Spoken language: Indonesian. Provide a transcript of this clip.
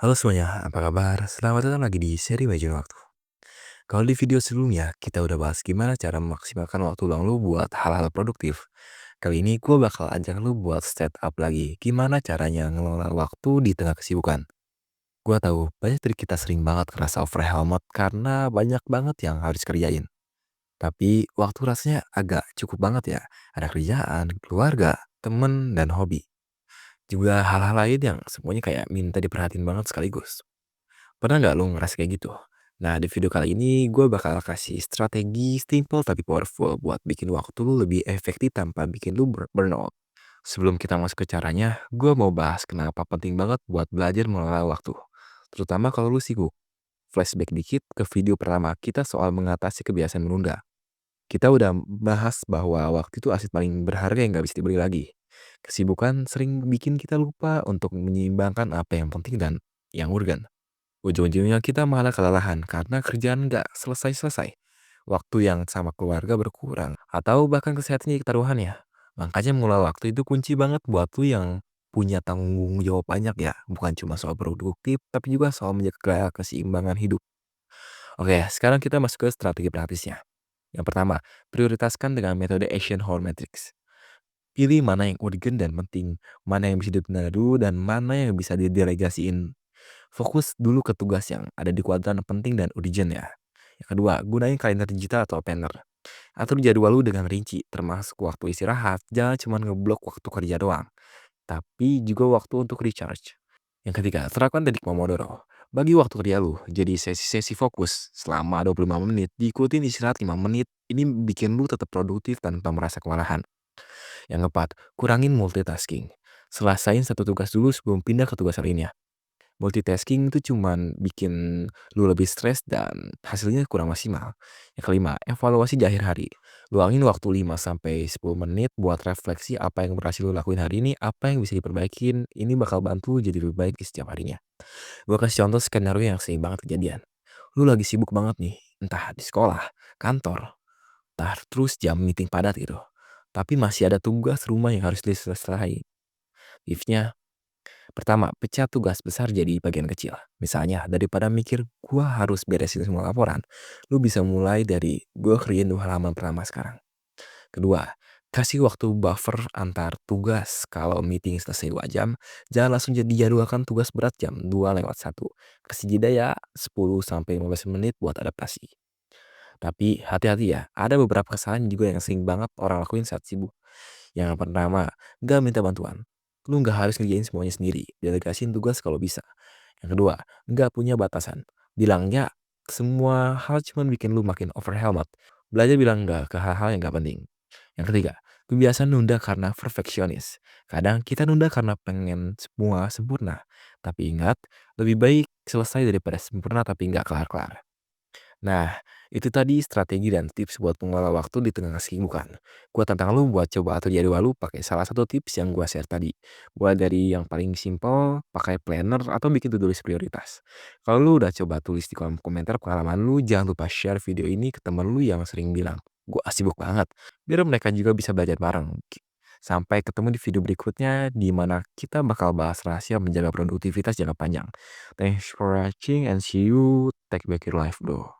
Halo semuanya, apa kabar? Selamat datang lagi di seri Majuin Waktu. Kalau di video sebelumnya, kita udah bahas gimana cara memaksimalkan waktu luang lu buat hal-hal produktif. Kali ini gue bakal ajak lu buat step up lagi. Gimana caranya ngelola waktu di tengah kesibukan. Gue tahu banyak dari kita sering banget kerasa overwhelmed karena banyak banget yang harus kerjain. Tapi waktu rasanya agak cukup banget ya. Ada kerjaan, keluarga, temen, dan hobi. Juga hal-hal lain yang semuanya kayak minta diperhatiin banget sekaligus. Pernah nggak lu ngerasa kayak gitu? Nah, di video kali ini gue bakal kasih strategi simple tapi powerful buat bikin waktu lu lebih efektif tanpa bikin lu burnout. Sebelum kita masuk ke caranya, gue mau bahas kenapa penting banget buat belajar mengelola waktu. Terutama kalau lu sibuk. Flashback dikit ke video pertama kita soal mengatasi kebiasaan menunda. Kita udah bahas bahwa waktu itu aset paling berharga yang nggak bisa dibeli lagi. Kesibukan sering bikin kita lupa untuk menyeimbangkan apa yang penting dan yang urgen. Ujung-ujungnya kita malah kelelahan karena kerjaan nggak selesai-selesai. Waktu yang sama keluarga berkurang atau bahkan kesehatannya taruhannya. Makanya mengelola waktu itu kunci banget buat lu yang punya tanggung jawab banyak ya. Bukan cuma soal produktif, tapi juga soal menjaga keseimbangan hidup. Oke, sekarang kita masuk ke strategi praktisnya. Yang pertama, prioritaskan dengan metode Eisenhower Matrix. Pilih mana yang urgent dan penting, mana yang bisa ditunda dulu, dan mana yang bisa didelegasiin. Fokus dulu ke tugas yang ada di kuadran penting dan urgent ya. Yang kedua, gunain kalender digital atau planner. Atur jadwal lu dengan rinci, termasuk waktu istirahat. Jangan cuma ngeblok waktu kerja doang, tapi juga waktu untuk recharge. Yang ketiga, terapkan teknik Pomodoro. Bagi waktu kerja lu jadi sesi-sesi fokus selama 25 menit, diikutin istirahat 5 menit. Ini bikin lu tetap produktif tanpa merasa kewalahan. Yang keempat, kurangin multitasking. Selesain satu tugas dulu sebelum pindah ke tugas lainnya. Multitasking itu cuman bikin lu lebih stres dan hasilnya kurang maksimal. Yang kelima, evaluasi di akhir hari. Luangin waktu 5 sampai 10 menit buat refleksi apa yang berhasil lu lakuin hari ini, apa yang bisa diperbaikin. Ini bakal bantu lu jadi lebih baik di setiap harinya. Gue kasih contoh skenario yang sering banget kejadian. Lu lagi sibuk banget nih, entah di sekolah, kantor, entah terus jam meeting padat gitu. Tapi masih ada tugas rumah yang harus diselesaikan. Tipsnya, pertama, pecah tugas besar jadi bagian kecil. Misalnya, daripada mikir gua harus beresin semua laporan, lu bisa mulai dari gua kerjain 2 halaman pertama sekarang. Kedua, kasih waktu buffer antar tugas. Kalau meeting selesai 2 jam, jangan langsung jadi jadwalkan tugas berat jam 2:01. Kasih jeda ya 10 sampai 15 menit buat adaptasi. Tapi hati-hati ya, ada beberapa kesalahan juga yang sering banget orang lakuin saat sibuk. Yang pertama, gak minta bantuan. Lu gak harus ngerjain semuanya sendiri. Delegasiin tugas kalau bisa. Yang kedua, gak punya batasan. Bilangnya semua hal cuma bikin lu makin overwhelmed. Belajar bilang enggak ke hal-hal yang gak penting. Yang ketiga, kebiasaan nunda karena perfeksionis. Kadang kita nunda karena pengen semua sempurna. Tapi ingat, lebih baik selesai daripada sempurna tapi nggak kelar-kelar. Nah, itu tadi strategi dan tips buat mengelola waktu di tengah kesibukan. Gua tantang lu buat coba atur jadwal lu pakai salah satu tips yang gua share tadi. Mulai dari yang paling simple, pakai planner atau bikin to-do list prioritas. Kalau lu udah coba tulis di kolom komentar pengalaman lu, jangan lupa share video ini ke temen lu yang sering bilang, gua sibuk banget. Biar mereka juga bisa belajar bareng. Sampai ketemu di video berikutnya di mana kita bakal bahas rahasia menjaga produktivitas jangka panjang. Thanks for watching and see you. Take back your life, bro.